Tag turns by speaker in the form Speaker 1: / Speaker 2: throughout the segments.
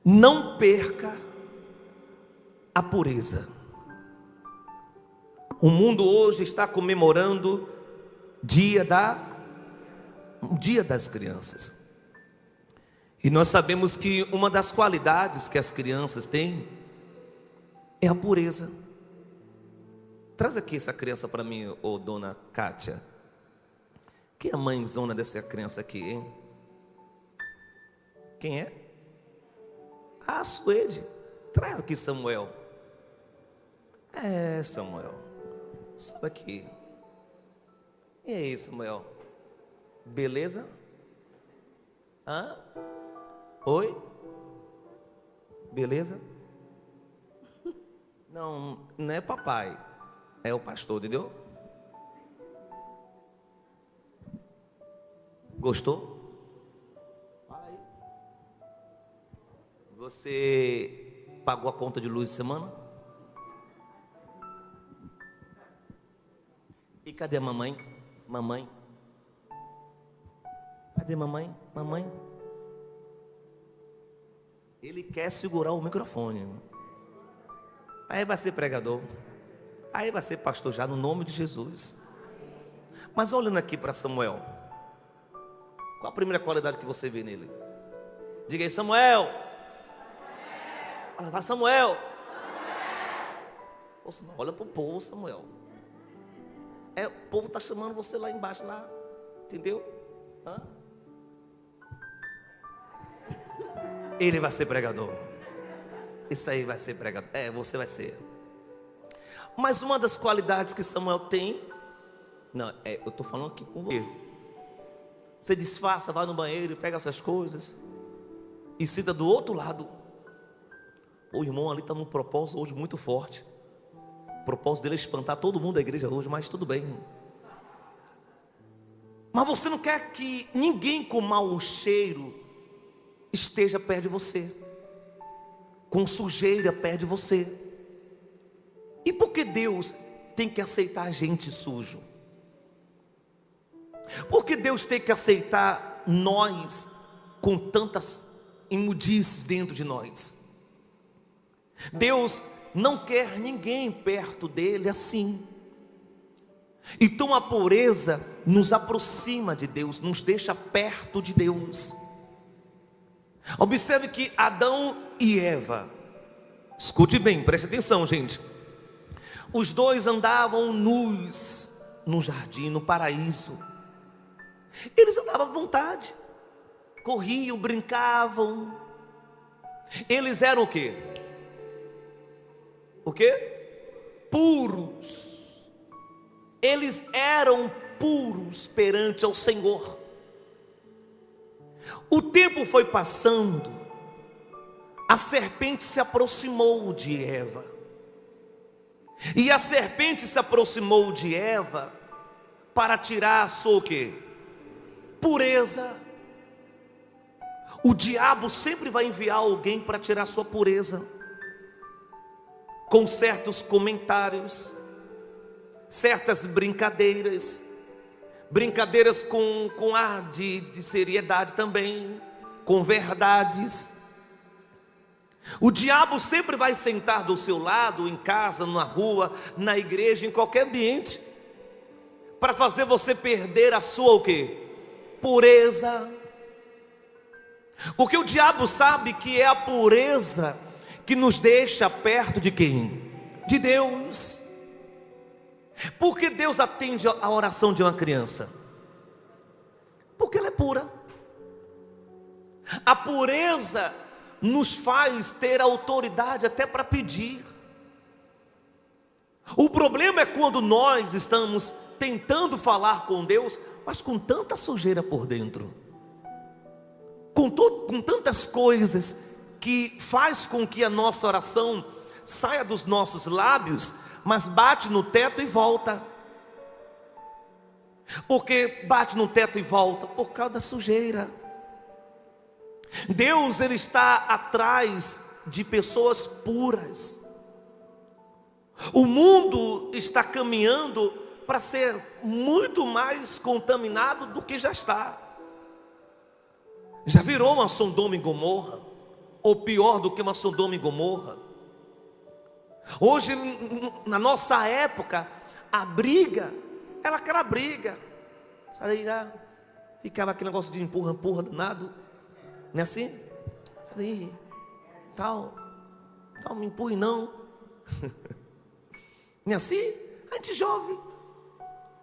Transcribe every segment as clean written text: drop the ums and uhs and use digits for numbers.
Speaker 1: não perca a pureza. O mundo hoje está comemorando o Dia das Crianças. E nós sabemos que uma das qualidades que as crianças têm é a pureza. Traz aqui essa criança para mim, ô dona Kátia. Quem é a mãezona dessa criança aqui, hein? Quem é? Ah, Suede. Traz aqui, Samuel. É, Samuel. Sobe aqui. E aí, Samuel? Beleza? Hã? Oi? Beleza? Não, não é papai. É o pastor, entendeu? Gostou? Fala aí. Você pagou a conta de luz de semana? E cadê a mamãe? Mamãe? Cadê mamãe? Mamãe? Ele quer segurar o microfone. Aí vai ser pregador. Aí vai ser pastor já, no nome de Jesus. Mas olhando aqui para Samuel, qual a primeira qualidade que você vê nele? Diga aí, Samuel. Fala, Samuel. Ô, Samuel, olha para o povo, Samuel. O povo está chamando você lá embaixo, lá. Entendeu? Hã? Ele vai ser pregador. Isso aí vai ser pregador. Você vai ser. Mas uma das qualidades que Samuel tem, eu estou falando aqui com você. Você disfarça, vai no banheiro, pega suas coisas e senta do outro lado. O irmão ali está num propósito hoje muito forte. O propósito dele é espantar todo mundo da igreja hoje, mas tudo bem. Mas você não quer que ninguém com mau cheiro esteja perto de você, com sujeira perto de você. E por que Deus tem que aceitar gente sujo? Por que Deus tem que aceitar nós com tantas imundícies dentro de nós? Deus não quer ninguém perto dele assim. Então a pureza nos aproxima de Deus, nos deixa perto de Deus. Observe que Adão e Eva, escute bem, preste atenção, gente. Os dois andavam nus no jardim, no paraíso. Eles andavam à vontade, corriam, brincavam. Eles eram o quê? O quê? Puros. Eles eram puros perante ao Senhor. O tempo foi passando, a serpente se aproximou de Eva. E a serpente se aproximou de Eva para tirar a sua o quê? Pureza. O diabo sempre vai enviar alguém para tirar a sua pureza, com certos comentários, certas brincadeiras, com ar de seriedade também, com verdades. O diabo sempre vai sentar do seu lado, em casa, na rua, na igreja, em qualquer ambiente, para fazer você perder a sua o quê? Pureza. Porque o diabo sabe que é a pureza que nos deixa perto de quem? De Deus. Por que Deus atende a oração de uma criança? Porque ela é pura. A pureza nos faz ter autoridade até para pedir. O problema é quando nós estamos tentando falar com Deus, mas com tanta sujeira por dentro, com tantas coisas que faz com que a nossa oração saia dos nossos lábios, mas bate no teto e volta. Por que bate no teto e volta? Por causa da sujeira. Deus, Ele está atrás de pessoas puras. O mundo está caminhando para ser muito mais contaminado do que já está. Já virou uma Sodoma e Gomorra, ou pior do que uma Sodoma e Gomorra. Hoje, na nossa época, a briga era aquela briga, sai daí, ficava aquele negócio de empurra, danado, não é assim? Sai daí, tal, me empurre não. Não é assim? A gente jovem,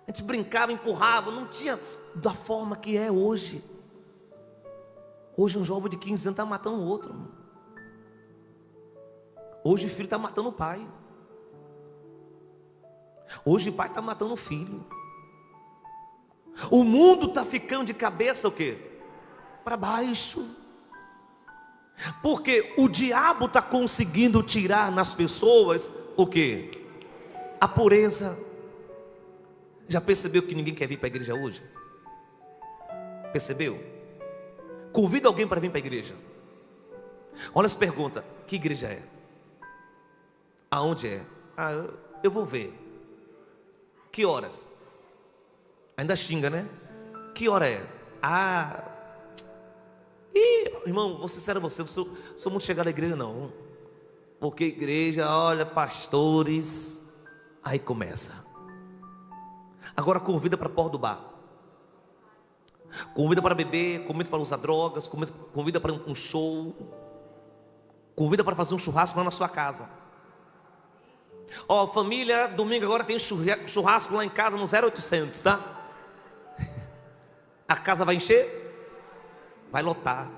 Speaker 1: a gente brincava, empurrava, não tinha da forma que é hoje. Hoje um jovem de 15 anos está matando o outro. Hoje o filho está matando o pai. Hoje o pai está matando o filho. O mundo está ficando de cabeça o quê? Para baixo. Porque o diabo está conseguindo tirar nas pessoas o quê? A pureza. Já percebeu que ninguém quer vir para a igreja hoje? Percebeu? Convida alguém para vir para a igreja. Olha essa pergunta: que igreja é? Aonde é? Eu vou ver. Que horas? Ainda xinga, né? Que hora é? Irmão, vou ser sincero a você, eu sou muito chegado à igreja não. Porque igreja, olha, pastores, aí começa. Agora convida para a porta do bar. Convida para beber, convida para usar drogas, convida para um show, convida para fazer um churrasco lá na sua casa. Ó, família, domingo agora tem churrasco lá em casa no 0800, tá? A casa vai encher? Vai lotar.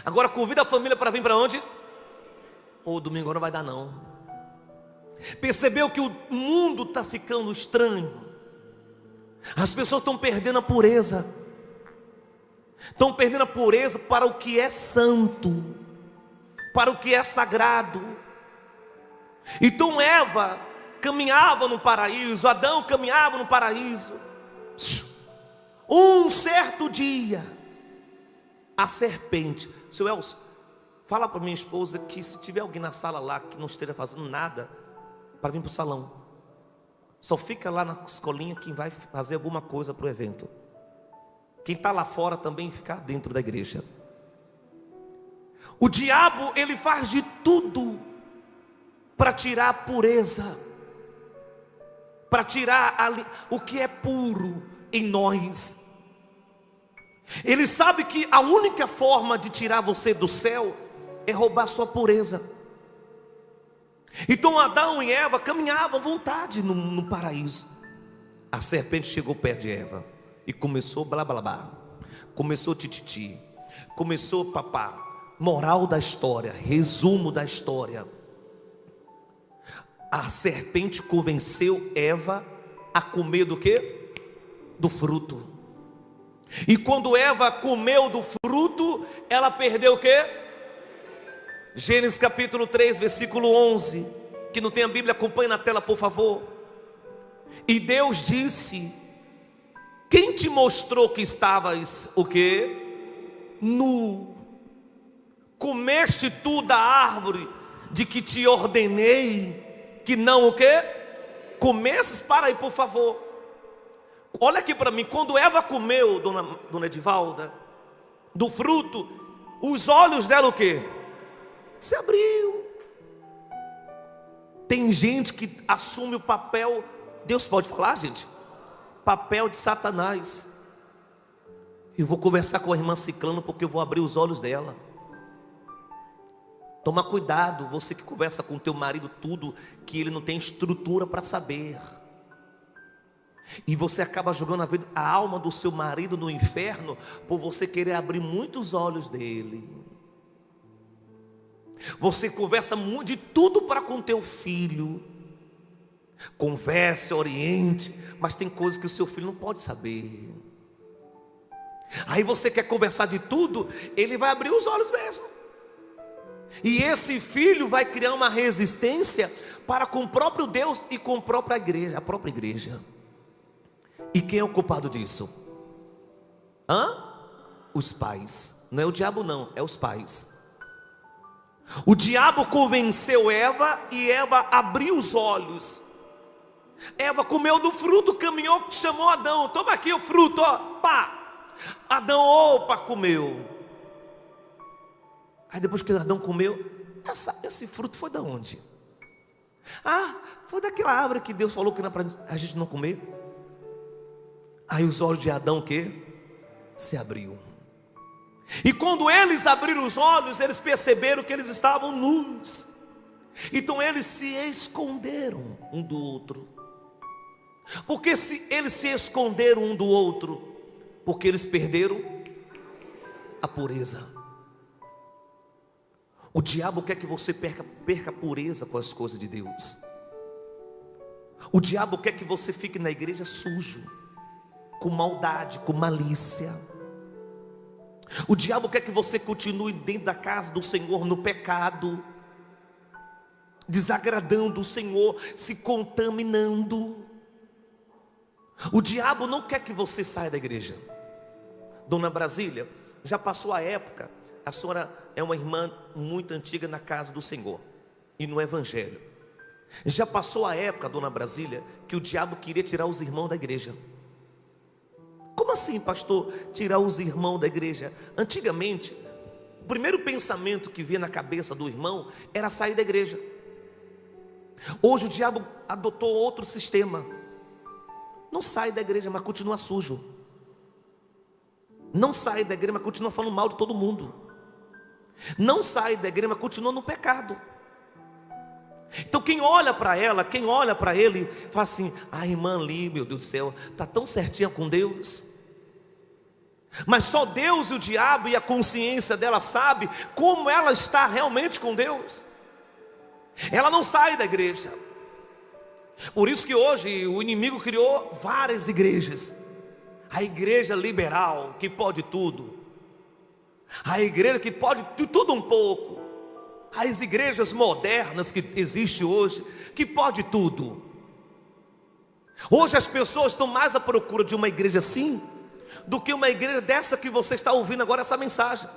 Speaker 1: Agora convida a família para vir para onde? Domingo agora não vai dar não. Percebeu que o mundo está ficando estranho? As pessoas estão perdendo a pureza. Estão perdendo a pureza para o que é santo, para o que é sagrado. Então Eva caminhava no paraíso, Adão caminhava no paraíso. Um certo dia, a serpente, seu Elcio, fala para minha esposa que se tiver alguém na sala lá que não esteja fazendo nada, para vir para o salão. Só fica lá na escolinha quem vai fazer alguma coisa para o evento. Quem está lá fora também fica dentro da igreja. O diabo, ele faz de tudo para tirar a pureza, para tirar o que é puro em nós. Ele sabe que a única forma de tirar você do céu é roubar sua pureza. Então Adão e Eva caminhavam à vontade no paraíso. A serpente chegou perto de Eva e começou blá blá blá, começou tititi, começou papá. Moral da história, resumo da história: a serpente convenceu Eva a comer do quê? Do fruto. E quando Eva comeu do fruto, ela perdeu o quê? Gênesis capítulo 3, versículo 11. Que não tem a Bíblia, acompanhe na tela por favor. E Deus disse: quem te mostrou que estavas o quê? Nu. Comeste tu da árvore de que te ordenei que não o quê? Comesses? Para aí por favor. Olha aqui para mim, quando Eva comeu, dona Edivalda, do fruto, os olhos dela o quê? Se abriu. Tem gente que assume o papel, Deus pode falar, gente? Papel de Satanás. Eu vou conversar com a irmã Ciclano porque eu vou abrir os olhos dela. Toma cuidado, você que conversa com o teu marido tudo que ele não tem estrutura para saber. E você acaba jogando a alma do seu marido no inferno por você querer abrir muitos olhos dele. Você conversa muito de tudo para com teu filho. Converse, oriente, mas tem coisas que o seu filho não pode saber. Aí você quer conversar de tudo, ele vai abrir os olhos mesmo. E esse filho vai criar uma resistência para com o próprio Deus e com a própria igreja. E quem é o culpado disso? Os pais. Não é o diabo não, é os pais. O diabo convenceu Eva e Eva abriu os olhos. Eva comeu do fruto, caminhou, chamou Adão: toma aqui o fruto, ó, pá. Adão, opa, comeu. Aí depois que Adão comeu, esse fruto foi de onde? Ah, foi daquela árvore que Deus falou que não é para a gente não comer. Aí os olhos de Adão se abriu. E quando eles abriram os olhos, eles perceberam que eles estavam nus. Então eles se esconderam um do outro. Porque se eles se esconderam um do outro, porque eles perderam a pureza. O diabo quer que você perca a pureza com as coisas de Deus. O diabo quer que você fique na igreja sujo, com maldade, com malícia. O diabo quer que você continue dentro da casa do Senhor no pecado, desagradando o Senhor, se contaminando. O diabo não quer que você saia da igreja. Dona Brasília, já passou a época. A senhora é uma irmã muito antiga na casa do Senhor e no Evangelho. Já passou a época, Dona Brasília, que o diabo queria tirar os irmãos da igreja. Como assim, pastor, tirar os irmãos da igreja? Antigamente, o primeiro pensamento que vinha na cabeça do irmão era sair da igreja. Hoje o diabo adotou outro sistema. Não sai da igreja, mas continua sujo. Não sai da igreja, mas continua falando mal de todo mundo. Não sai da igreja, mas continua no pecado. Então quem olha para ela, quem olha para ele, fala assim: a irmã ali, meu Deus do céu, está tão certinha com Deus. Mas só Deus e o diabo e a consciência dela sabe como ela está realmente com Deus. Ela não sai da igreja. Por isso que hoje o inimigo criou várias igrejas. A igreja liberal, que pode tudo. A igreja que pode tudo um pouco. As igrejas modernas que existem hoje, que pode tudo. Hoje as pessoas estão mais à procura de uma igreja assim, do que uma igreja dessa que você está ouvindo agora, essa mensagem,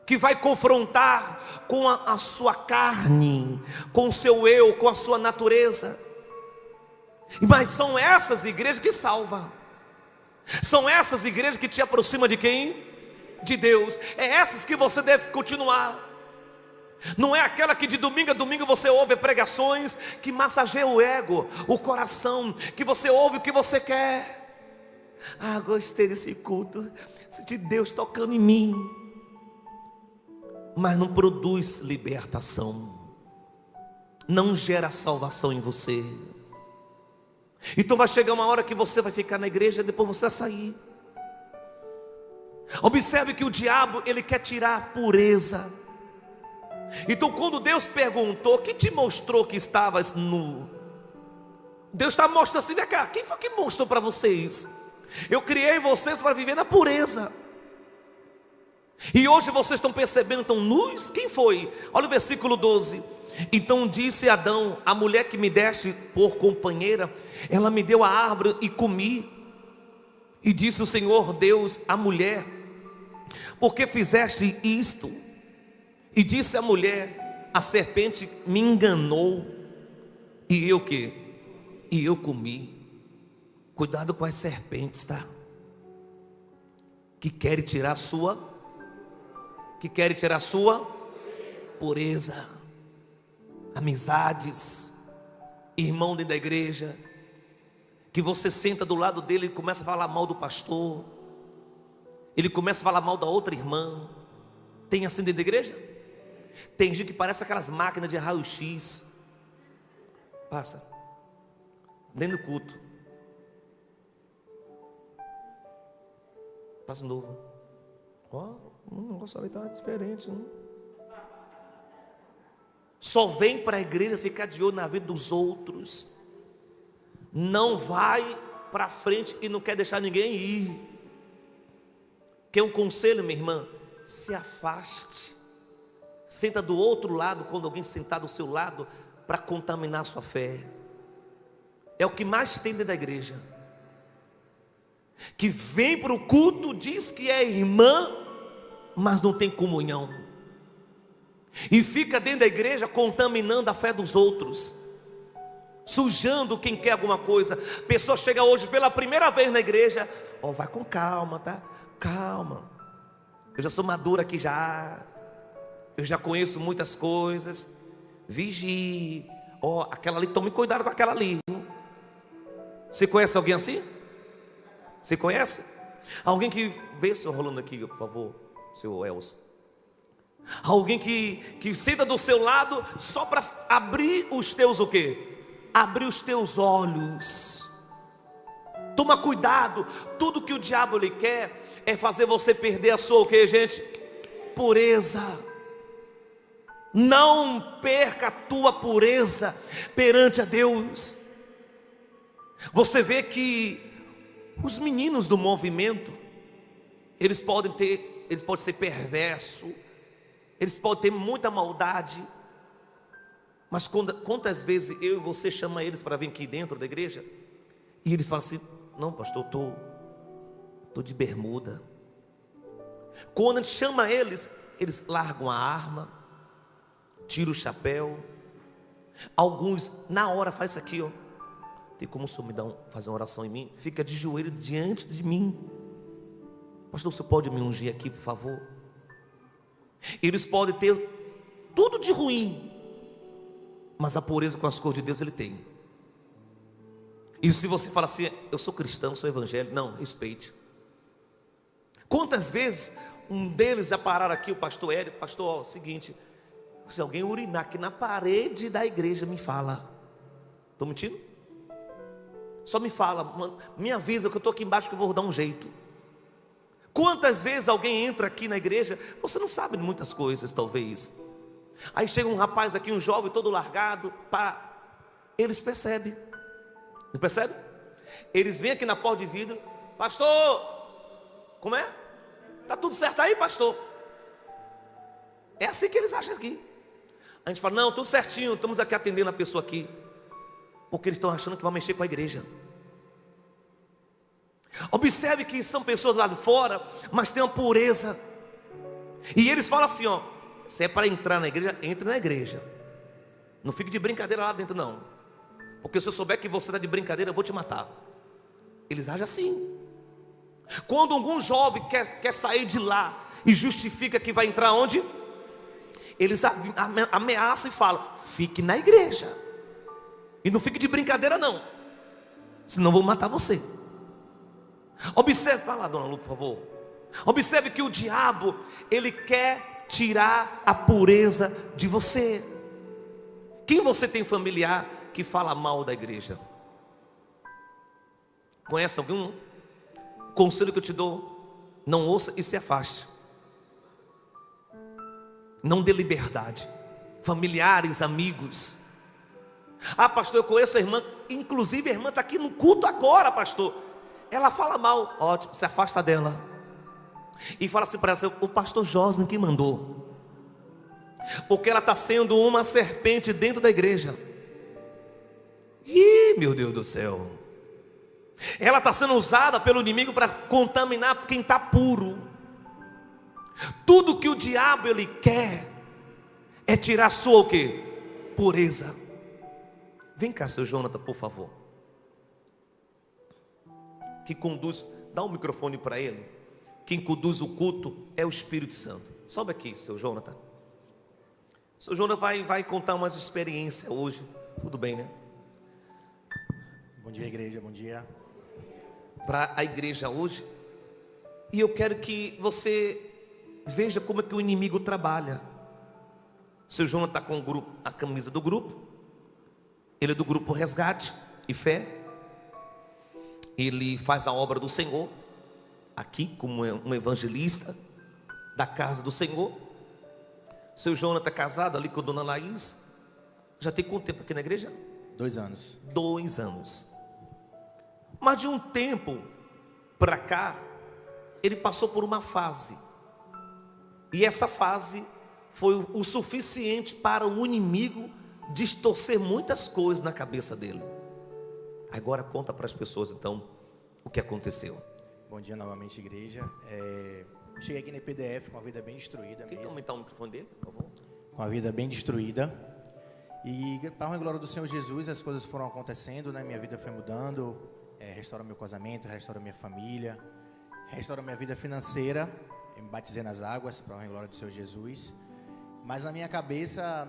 Speaker 1: que vai confrontar com a sua carne, com o seu eu, com a sua natureza. Mas são essas igrejas que salvam. São essas igrejas que te aproximam de quem? De Deus. É essas que você deve continuar. Não é aquela que de domingo a domingo você ouve pregações que massageiam o ego, o coração, que você ouve o que você quer. Ah, gostei desse culto, senti Deus tocando em mim. Mas não produz libertação, não gera salvação em você. Então vai chegar uma hora que você vai ficar na igreja e depois você vai sair. Observe que o diabo, ele quer tirar a pureza. Então quando Deus perguntou: quem te mostrou que estavas nu? Deus está mostrando assim: vem cá, quem foi que mostrou para vocês? Eu criei vocês para viver na pureza. E hoje vocês estão percebendo, estão nus? Quem foi? Olha o versículo 12. Então disse Adão: a mulher que me deste por companheira, ela me deu a árvore e comi. E disse o Senhor Deus à mulher: por que fizeste isto? E disse a mulher: a serpente me enganou, e eu que? E eu comi. Cuidado com as serpentes, tá? Que querem tirar a sua pureza. Amizades, irmão dentro da igreja, que você senta do lado dele e começa a falar mal do pastor, ele começa a falar mal da outra irmã. Tem assim dentro da igreja? Tem gente que parece aquelas máquinas de raio-x. Passa dentro do culto, passa de novo. Ó, o negócio ali está diferente, né? Só vem para a igreja ficar de olho na vida dos outros. Não vai para frente e não quer deixar ninguém ir. Quer um conselho, minha irmã? Se afaste. Senta do outro lado quando alguém sentar do seu lado para contaminar a sua fé. É o que mais tem dentro da igreja. Que vem para o culto, diz que é irmã, mas não tem comunhão. E fica dentro da igreja contaminando a fé dos outros, sujando quem quer alguma coisa. A pessoa chega hoje pela primeira vez na igreja: ó, vai com calma, tá? Calma, eu já sou madura aqui já. eu já conheço muitas coisas. Vigie. Ó, aquela ali, tome cuidado com aquela ali, viu? Você conhece alguém assim? Você conhece? Alguém que... Vê o senhor rolando aqui, por favor, seu Elcio. Alguém que senta do seu lado só para abrir os teus o quê? Abrir os teus olhos. Toma cuidado. Tudo que o diabo lhe quer é fazer você perder a sua o quê, gente? Pureza. Não perca a tua pureza perante a Deus. Você vê que os meninos do movimento, eles podem ser perversos, eles podem ter muita maldade, mas quantas vezes eu e você chama eles para vir aqui dentro da igreja, e eles falam assim: não, pastor, estou de bermuda. Quando a gente chama eles largam a arma, tiram o chapéu. Alguns na hora faz isso aqui, ó. Tem como o senhor fazer uma oração em mim? Fica de joelho diante de mim. Pastor, você pode me ungir aqui, por favor? Eles podem ter tudo de ruim, mas a pureza com as cores de Deus ele tem. E se você fala assim: eu sou cristão, sou evangélico, não, respeite. Quantas vezes um deles já pararam aqui, o pastor Hélio: pastor, ó, seguinte, se alguém urinar aqui na parede da igreja, me fala. Estou mentindo? Só me fala, me avisa que eu estou aqui embaixo que eu vou dar um jeito. Quantas vezes alguém entra aqui na igreja, você não sabe de muitas coisas talvez. Aí chega um rapaz aqui, um jovem todo largado, pá, eles percebem. Não percebe? Eles vêm aqui na porta de vidro: pastor, como é? Está tudo certo aí, pastor? É assim que eles acham aqui. A gente fala: não, tudo certinho, estamos aqui atendendo a pessoa aqui. Porque eles estão achando que vão mexer com a igreja. Observe que são pessoas lá de fora, mas tem uma pureza. E eles falam assim, ó: se é para entrar na igreja, entre na igreja. Não fique de brincadeira lá dentro não. Porque se eu souber que você está de brincadeira, eu vou te matar. Eles agem assim. Quando algum jovem quer sair de lá e justifica que vai entrar onde? Eles ameaçam e falam: fique na igreja. E não fique de brincadeira não, senão vou matar você. Observe, vai lá, dona Lu, por favor. Observe que o diabo, ele quer tirar a pureza de você. Quem você tem familiar que fala mal da igreja? Conhece algum? Conselho que eu te dou: não ouça e se afaste. Não dê liberdade. Familiares, amigos. Ah, pastor, eu conheço a irmã, inclusive a irmã está aqui no culto agora, pastor. Ela fala mal. Ótimo, se afasta dela. E fala assim para ela: o pastor Josne que mandou. Porque ela está sendo uma serpente dentro da igreja. Ih, meu Deus do céu. Ela está sendo usada pelo inimigo para contaminar quem está puro. Tudo que o diabo ele quer é tirar a sua o quê? Pureza. Vem cá, seu Jonathan, por favor. Que conduz, dá um microfone para ele. Quem conduz o culto é o Espírito Santo. Sobe aqui, seu Jonathan. Seu Jonathan vai contar umas experiências hoje. Tudo bem, né?
Speaker 2: Bom dia, igreja, bom dia.
Speaker 1: Para a igreja hoje. E eu quero que você veja como é que o inimigo trabalha. Seu Jonathan está com o grupo, a camisa do grupo. Ele é do grupo Resgate e Fé. Ele faz a obra do Senhor aqui como um evangelista da casa do Senhor. Seu Jonathan é casado ali com a dona Laís. Já tem quanto tempo aqui na igreja?
Speaker 2: 2 anos.
Speaker 1: 2 anos. Mas de um tempo para cá, ele passou por uma fase. E essa fase foi o suficiente para o inimigo distorcer muitas coisas na cabeça dele. Agora conta para as pessoas então o que aconteceu.
Speaker 2: Bom dia novamente, igreja. Cheguei aqui na IPDF com a vida bem destruída.
Speaker 1: Quem
Speaker 2: mesmo.
Speaker 1: aumentar o microfone dele, por favor?
Speaker 2: Com a vida bem destruída. E para a honra e glória do Senhor Jesus, as coisas foram acontecendo, né? Minha vida foi mudando. Restaura meu casamento, restaura minha família, restaura minha vida financeira. Eu me batizei nas águas, para a honra e glória do Senhor Jesus. Mas na minha cabeça,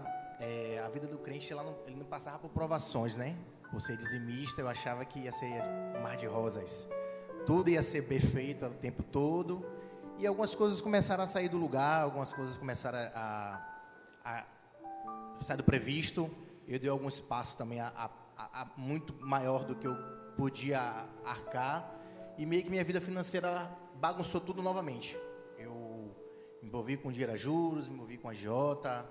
Speaker 2: a vida do crente, ele não passava por provações, né? Por ser dizimista, eu achava que ia ser um mar de rosas. Tudo ia ser perfeito o tempo todo. E algumas coisas começaram a sair do lugar, algumas coisas começaram a sair do previsto. Eu dei alguns passos também muito maior do que eu podia arcar. E meio que minha vida financeira ela bagunçou tudo novamente. Eu me envolvi com dinheiro a juros, me envolvi com agiota,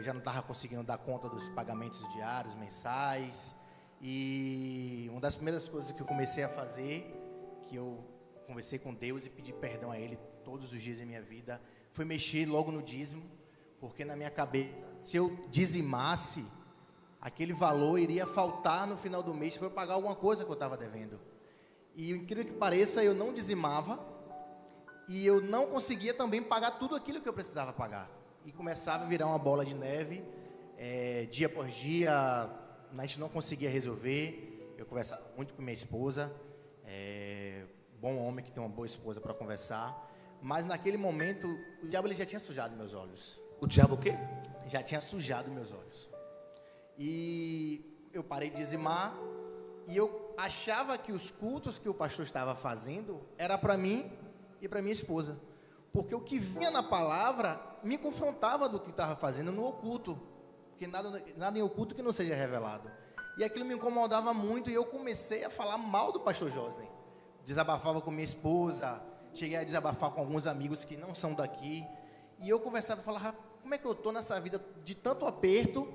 Speaker 2: já não estava conseguindo dar conta dos pagamentos diários, mensais. E uma das primeiras coisas que eu comecei a fazer, que eu conversei com Deus e pedi perdão a Ele todos os dias da minha vida, foi mexer logo no dízimo, porque na minha cabeça, se eu dizimasse, aquele valor iria faltar no final do mês para eu pagar alguma coisa que eu estava devendo. E incrível que pareça, eu não dizimava e eu não conseguia também pagar tudo aquilo que eu precisava pagar. E começava a virar uma bola de neve, dia após dia, a gente não conseguia resolver. Eu conversava muito com minha esposa, bom homem que tem uma boa esposa para conversar, mas naquele momento o diabo ele já tinha sujado meus olhos.
Speaker 1: O diabo o quê?
Speaker 2: Já tinha sujado meus olhos. E eu parei de dizimar e eu achava que os cultos que o pastor estava fazendo era para mim e para minha esposa, porque o que vinha na palavra me confrontava do que estava fazendo no oculto, porque nada em oculto que não seja revelado. E aquilo me incomodava muito e eu comecei a falar mal do pastor Josley. Desabafava com minha esposa, cheguei a desabafar com alguns amigos que não são daqui, e eu conversava e falava, como é que eu estou nessa vida de tanto aperto,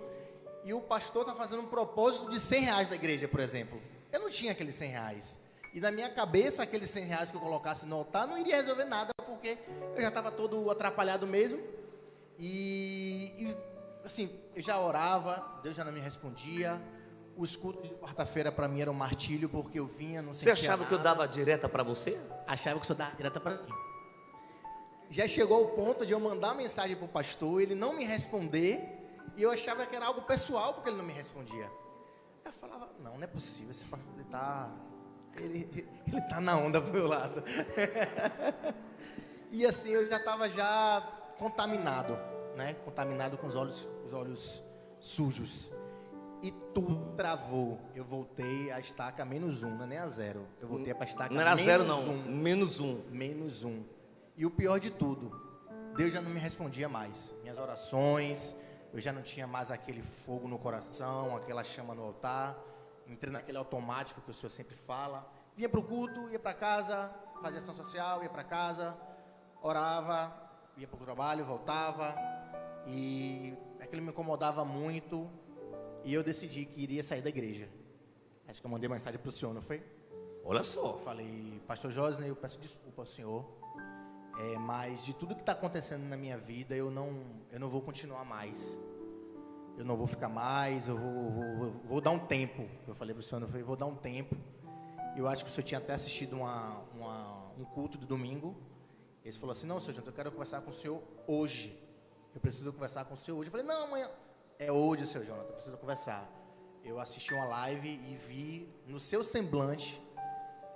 Speaker 2: e o pastor está fazendo um propósito de R$100 da igreja, por exemplo. Eu não tinha aqueles R$100, e na minha cabeça, aqueles R$100 que eu colocasse no altar, não iria resolver nada, porque eu já estava todo atrapalhado mesmo, e assim, eu já orava, Deus já não me respondia. Os cultos de quarta-feira para mim era um martírio, porque eu vinha, não sentia nada.
Speaker 1: Você achava que eu dava direta para você?
Speaker 2: Achava que o senhor dava direta para mim. Já chegou ao ponto de eu mandar mensagem para o pastor, ele não me responder, e eu achava que era algo pessoal, porque ele não me respondia. Eu falava, não é possível, esse pastor, ele tá na onda pro meu lado. E assim, eu já estava contaminado, né? Contaminado com os olhos sujos. E tudo travou. Eu voltei a estaca -1, não é nem a 0. Eu voltei para a estaca
Speaker 1: não era 0 não,
Speaker 2: -1. -1. E o pior de tudo, Deus já não me respondia mais. Minhas orações, eu já não tinha mais aquele fogo no coração, aquela chama no altar. Entrei naquele automático que o Senhor sempre fala. Vinha para o culto, ia para casa, fazia ação social, ia para casa, orava, ia para o trabalho, voltava. E aquilo me incomodava muito. E eu decidi que iria sair da igreja. Acho que eu mandei mensagem para o senhor, não foi?
Speaker 1: Olha só.
Speaker 2: Eu falei, pastor Josley, eu peço desculpa ao senhor, mas de tudo que está acontecendo na minha vida, eu não vou continuar mais. Eu não vou ficar mais, eu vou dar um tempo. Eu falei para o senhor, eu falei, vou dar um tempo. Eu acho que o senhor tinha até assistido um culto do domingo. Ele falou assim, não, senhor, eu quero conversar com o senhor hoje. Eu preciso conversar com o senhor hoje. Eu falei, não, amanhã. É hoje, seu Jonathan, eu preciso conversar. Eu assisti uma live e vi no seu semblante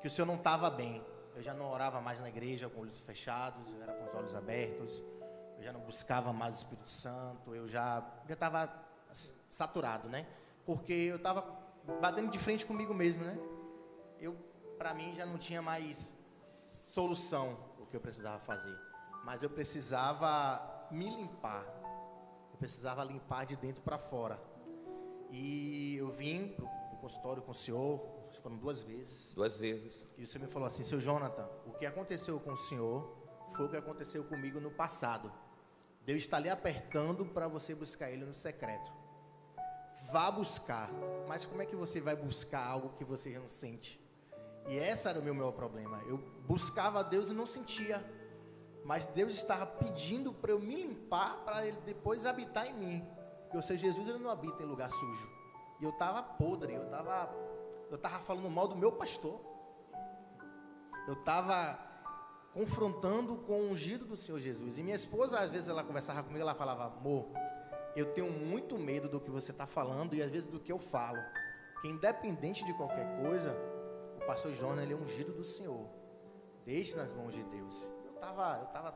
Speaker 2: que o senhor não estava bem. Eu já não orava mais na igreja com olhos fechados, eu era com os olhos abertos. Eu já não buscava mais o Espírito Santo. Eu já estava saturado, né? Porque eu estava batendo de frente comigo mesmo, né? Para mim, já não tinha mais solução o que eu precisava fazer. Mas eu precisava me limpar. Precisava limpar de dentro para fora. E eu vim para o consultório com o senhor, foram 2 vezes.
Speaker 1: 2 vezes.
Speaker 2: E o senhor me falou assim, seu Jonathan, o que aconteceu com o senhor foi o que aconteceu comigo no passado. Deus está lhe apertando para você buscar Ele no secreto. Vá buscar. Mas como é que você vai buscar algo que você já não sente? E esse era o meu maior problema. Eu buscava a Deus e não sentia. Mas Deus estava pedindo para eu me limpar, para Ele depois habitar em mim. Porque o Senhor Jesus, Ele não habita em lugar sujo. E eu estava podre, eu estava falando mal do meu pastor. Eu estava confrontando com o ungido do Senhor Jesus. E minha esposa, às vezes, ela conversava comigo, ela falava, amor, eu tenho muito medo do que você está falando e às vezes do que eu falo. Porque independente de qualquer coisa, o pastor Jonas, ele é ungido do Senhor. Deixe nas mãos de Deus. Eu estava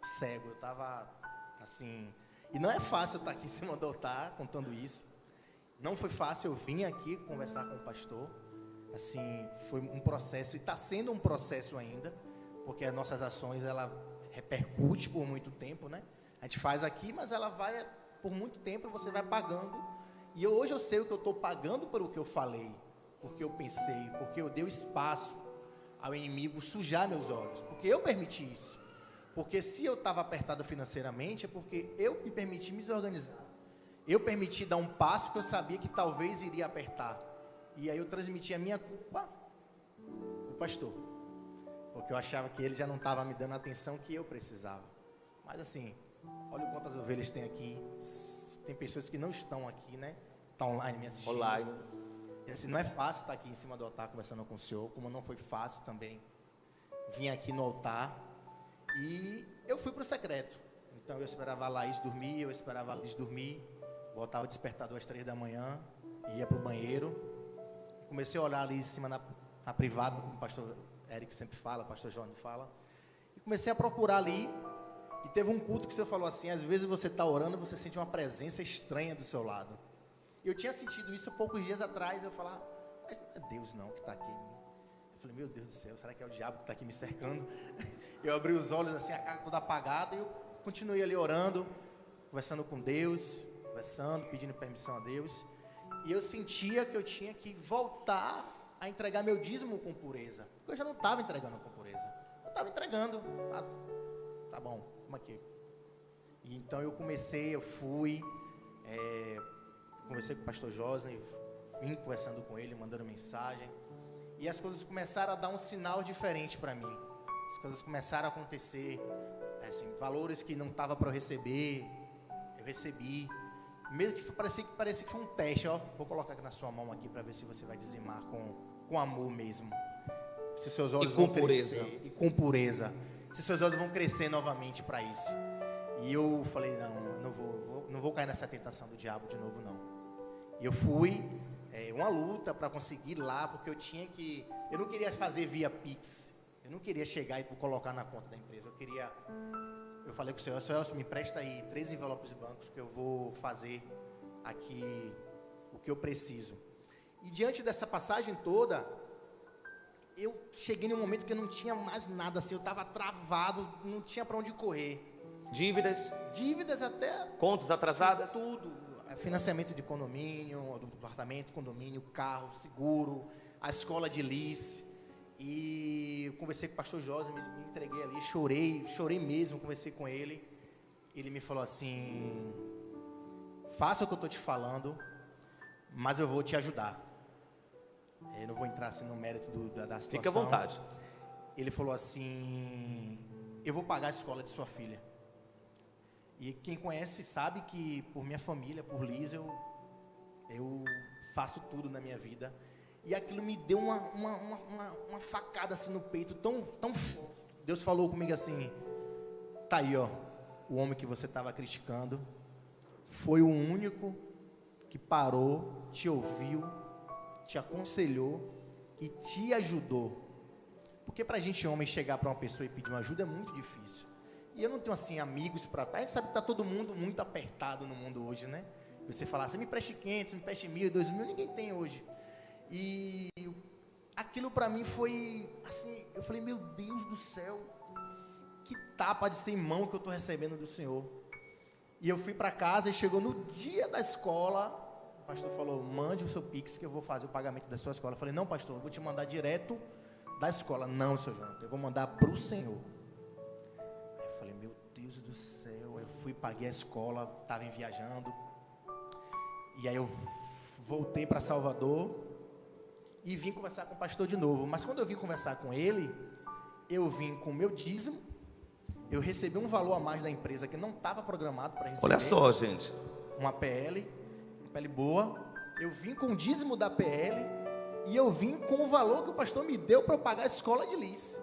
Speaker 2: cego, eu estava assim. E não é fácil estar aqui em cima do altar contando isso. Não foi fácil, eu vim aqui conversar com o pastor. Assim, foi um processo, e está sendo um processo ainda, porque as nossas ações, ela repercute por muito tempo, né? A gente faz aqui, mas ela vai, por muito tempo, você vai pagando. E hoje eu sei o que eu estou pagando pelo que eu falei, porque eu pensei, porque eu dei espaço ao inimigo sujar meus olhos, porque eu permiti isso. Porque se eu estava apertado financeiramente, é porque eu me permiti me desorganizar. Eu permiti dar um passo que eu sabia que talvez iria apertar. E aí eu transmiti a minha culpa ao pastor, porque eu achava que ele já não estava me dando a atenção que eu precisava. Mas assim, olha quantas ovelhas tem aqui. Tem pessoas que não estão aqui, né? Estão online me assistindo.
Speaker 1: Online.
Speaker 2: E assim, não é fácil estar aqui em cima do altar conversando com o Senhor, como não foi fácil também. Vim aqui no altar e eu fui para o secreto. Então eu esperava a Laís dormir, eu esperava a Laís dormir, botava o despertador às 3 da manhã, ia para o banheiro, e comecei a olhar ali em cima na privada, como o pastor Eric sempre fala, o pastor João fala, e comecei a procurar ali, e teve um culto que o Senhor falou assim, às vezes você está orando e você sente uma presença estranha do seu lado. Eu tinha sentido isso poucos dias atrás, eu falava, mas não é Deus não que está aqui em mim. Eu falei, meu Deus do céu, será que é o diabo que está aqui me cercando? Eu abri os olhos assim, a cara toda apagada, e eu continuei ali orando, conversando com Deus, conversando, pedindo permissão a Deus, e eu sentia que eu tinha que voltar a entregar meu dízimo com pureza, porque eu já não estava entregando com pureza, eu estava entregando, tá bom, vamos aqui. E então eu fui, conversei com o pastor José, vim conversando com ele, mandando mensagem, e as coisas começaram a dar um sinal diferente para mim, as coisas começaram a acontecer, assim, valores que não estava para eu receber, eu recebi, mesmo que parecia que foi um teste, ó, vou colocar aqui na sua mão aqui para ver se você vai dizimar com amor mesmo, se seus olhos vão crescer, e com pureza, se seus olhos vão crescer novamente para isso. E eu falei, não vou cair nessa tentação do diabo de novo não. E eu fui, uma luta para conseguir ir lá, porque eu não queria fazer via Pix, eu não queria chegar e colocar na conta da empresa, eu falei com o Senhor, me empresta aí 3 envelopes bancos que eu vou fazer aqui o que eu preciso. E diante dessa passagem toda, eu cheguei num momento que eu não tinha mais nada, assim, eu estava travado, não tinha para onde correr.
Speaker 1: Dívidas
Speaker 2: até...
Speaker 1: Contas atrasadas?
Speaker 2: Tudo, financiamento de condomínio, do apartamento, condomínio, carro, seguro, a escola de lice. E eu conversei com o pastor José, me entreguei ali, chorei mesmo, conversei com ele. Ele me falou assim, faça o que eu estou te falando, mas eu vou te ajudar. Eu não vou entrar assim no mérito da situação.
Speaker 1: Fique à vontade.
Speaker 2: Ele falou assim, eu vou pagar a escola de sua filha. E quem conhece sabe que por minha família, por Liz, eu faço tudo na minha vida. E aquilo me deu uma facada assim no peito, tão forte. Deus falou comigo assim, tá aí ó, o homem que você estava criticando, foi o único que parou, te ouviu, te aconselhou e te ajudou. Porque pra gente homem chegar para uma pessoa e pedir uma ajuda é muito difícil. E eu não tenho assim amigos para estar. A gente sabe que está todo mundo muito apertado no mundo hoje, né? Você falar, você me preste 500, me preste 1.000, 2.000, ninguém tem hoje. E aquilo para mim foi assim, eu falei, meu Deus do céu, que tapa de sem mão que eu estou recebendo do Senhor. E eu fui para casa e chegou no dia da escola, o pastor falou, mande o seu Pix que eu vou fazer o pagamento da sua escola. Eu falei, não pastor, eu vou te mandar direto da escola. Não, seu Jonathan, eu vou mandar para o Senhor. Aí eu falei, meu Deus do céu. Aí eu fui, paguei a escola, estava viajando. E aí eu voltei para Salvador e vim conversar com o pastor de novo. Mas quando eu vim conversar com ele, eu vim com o meu dízimo, eu recebi um valor a mais da empresa que não estava programado para receber.
Speaker 1: Olha só, gente.
Speaker 2: Uma PL boa. Eu vim com o dízimo da PL e eu vim com o valor que o pastor me deu para eu pagar a escola de lice.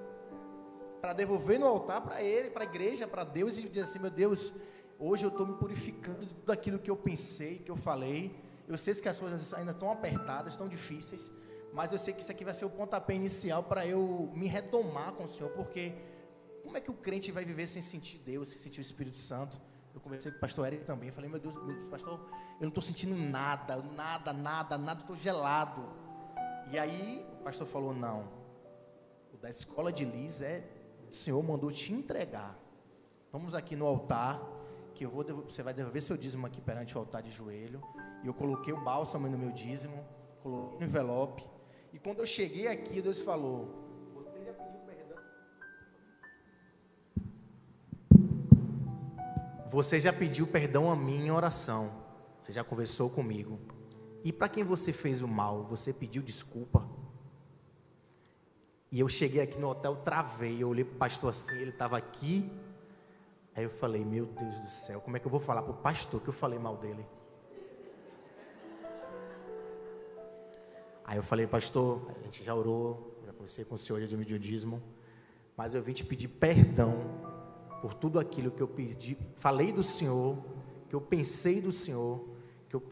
Speaker 2: Para devolver no altar para ele, para a igreja, para Deus, e dizer assim, meu Deus, hoje eu estou me purificando de tudo aquilo que eu pensei, que eu falei. Eu sei que as coisas ainda estão apertadas, estão difíceis, mas eu sei que isso aqui vai ser o pontapé inicial para eu me retomar com o Senhor, porque como é que o crente vai viver sem sentir Deus, sem sentir o Espírito Santo? Eu conversei com o pastor Eric também, falei, meu Deus, pastor, eu não estou sentindo nada, estou gelado. E aí o pastor falou, não, o da escola de Liz o Senhor mandou te entregar. Vamos aqui no altar, que você vai devolver seu dízimo aqui perante o altar de joelho. E eu coloquei o bálsamo no meu dízimo, coloquei no envelope. E quando eu cheguei aqui, Deus falou, você já pediu perdão? Você já pediu perdão a mim em oração. Você já conversou comigo. E para quem você fez o mal, você pediu desculpa? E eu cheguei aqui no hotel, travei. Eu olhei para o pastor assim, ele estava aqui. Aí eu falei, meu Deus do céu, como é que eu vou falar para o pastor que eu falei mal dele? Aí eu falei, pastor, a gente já orou, já conversei com o senhor, já dividiu o dízimo, mas eu vim te pedir perdão por tudo aquilo que eu pedi, falei do senhor, que eu pensei do senhor, que eu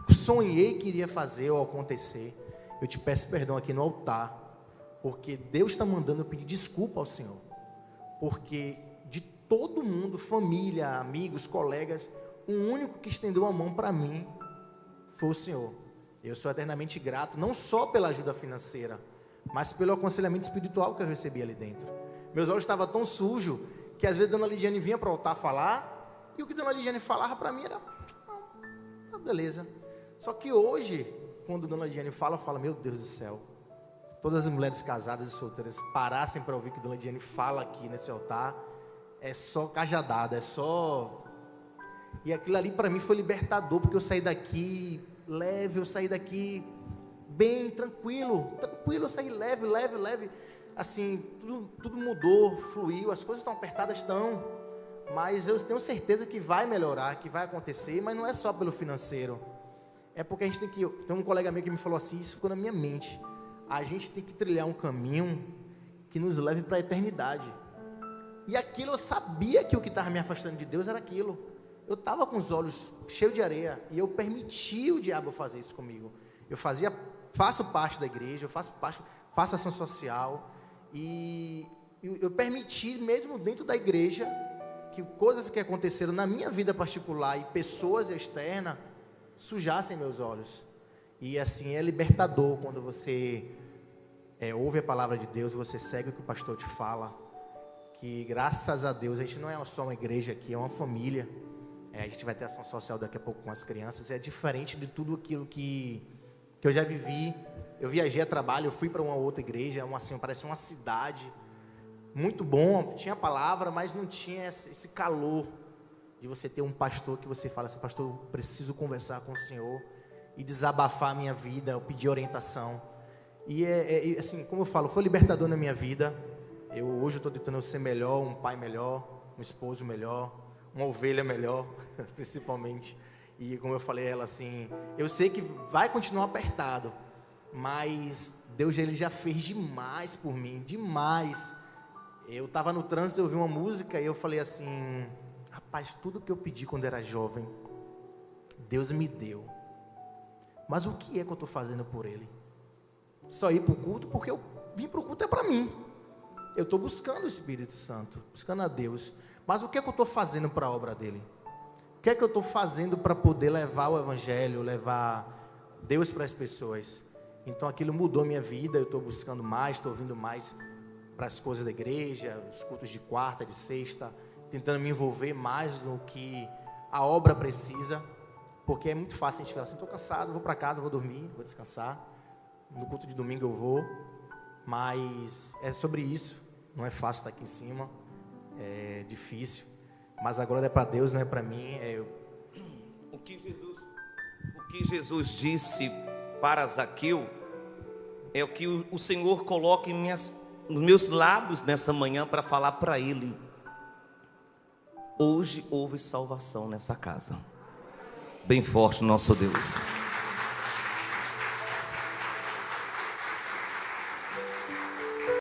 Speaker 2: sonhei que iria fazer ou acontecer. Eu te peço perdão aqui no altar, porque Deus está mandando eu pedir desculpa ao senhor, porque de todo mundo, família, amigos, colegas, o único que estendeu a mão para mim foi o senhor. Eu sou eternamente grato, não só pela ajuda financeira, mas pelo aconselhamento espiritual que eu recebi ali dentro. Meus olhos estavam tão sujos, que às vezes Dona Lidiane vinha para o altar falar, e o que Dona Lidiane falava para mim era, não, beleza. Só que hoje, quando Dona Lidiane fala, eu falo, meu Deus do céu, se todas as mulheres casadas e solteiras parassem para ouvir o que Dona Lidiane fala aqui nesse altar, é só cajadada, é só... E aquilo ali para mim foi libertador, porque eu saí daqui leve, eu saí daqui bem, tranquilo, eu saí leve, assim, tudo mudou, fluiu, as coisas estão apertadas, mas eu tenho certeza que vai melhorar, que vai acontecer, mas não é só pelo financeiro, é porque a gente tem um colega meu que me falou assim, isso ficou na minha mente, a gente tem que trilhar um caminho que nos leve para a eternidade, e aquilo eu sabia que o que estava me afastando de Deus era aquilo. Eu estava com os olhos cheios de areia e eu permiti o diabo fazer isso comigo. Faço parte da igreja, faço ação social e eu permiti, mesmo dentro da igreja, que coisas que aconteceram na minha vida particular e pessoas externas sujassem meus olhos. E assim, é libertador quando você ouve a palavra de Deus, você segue o que o pastor te fala, que graças a Deus, a gente não é só uma igreja aqui, é uma família. A gente vai ter ação social daqui a pouco com as crianças, é diferente de tudo aquilo que eu já vivi. Eu viajei a trabalho, eu fui para uma outra igreja, parece uma cidade, muito bom, tinha palavra, mas não tinha esse calor de você ter um pastor que você fala assim, pastor, eu preciso conversar com o senhor e desabafar a minha vida, eu pedir orientação. E assim, como eu falo, foi libertador na minha vida. Hoje eu estou tentando ser melhor, um pai melhor, um esposo melhor, uma ovelha melhor, principalmente. E como eu falei a ela assim, eu sei que vai continuar apertado, mas Deus ele já fez demais por mim, demais. Eu estava no trânsito, eu ouvi uma música e eu falei assim, rapaz, tudo que eu pedi quando era jovem, Deus me deu. Mas o que é que eu estou fazendo por Ele? Só ir para o culto, porque eu vim para o culto é para mim. Eu estou buscando o Espírito Santo, buscando a Deus. Mas o que é que eu estou fazendo para a obra dele? O que é que eu estou fazendo para poder levar o Evangelho, levar Deus para as pessoas? Então aquilo mudou minha vida, eu estou buscando mais, estou ouvindo mais para as coisas da igreja, os cultos de quarta, de sexta, tentando me envolver mais no que a obra precisa, porque é muito fácil a gente falar assim, estou cansado, vou para casa, vou dormir, vou descansar, no culto de domingo eu vou, mas é sobre isso, não é fácil estar aqui em cima, é difícil, mas a glória é para Deus, não é para mim.
Speaker 1: O que Jesus disse para Zaqueu é o que o Senhor coloca nos meus lábios nessa manhã para falar para ele. Hoje houve salvação nessa casa. Bem forte, nosso Deus.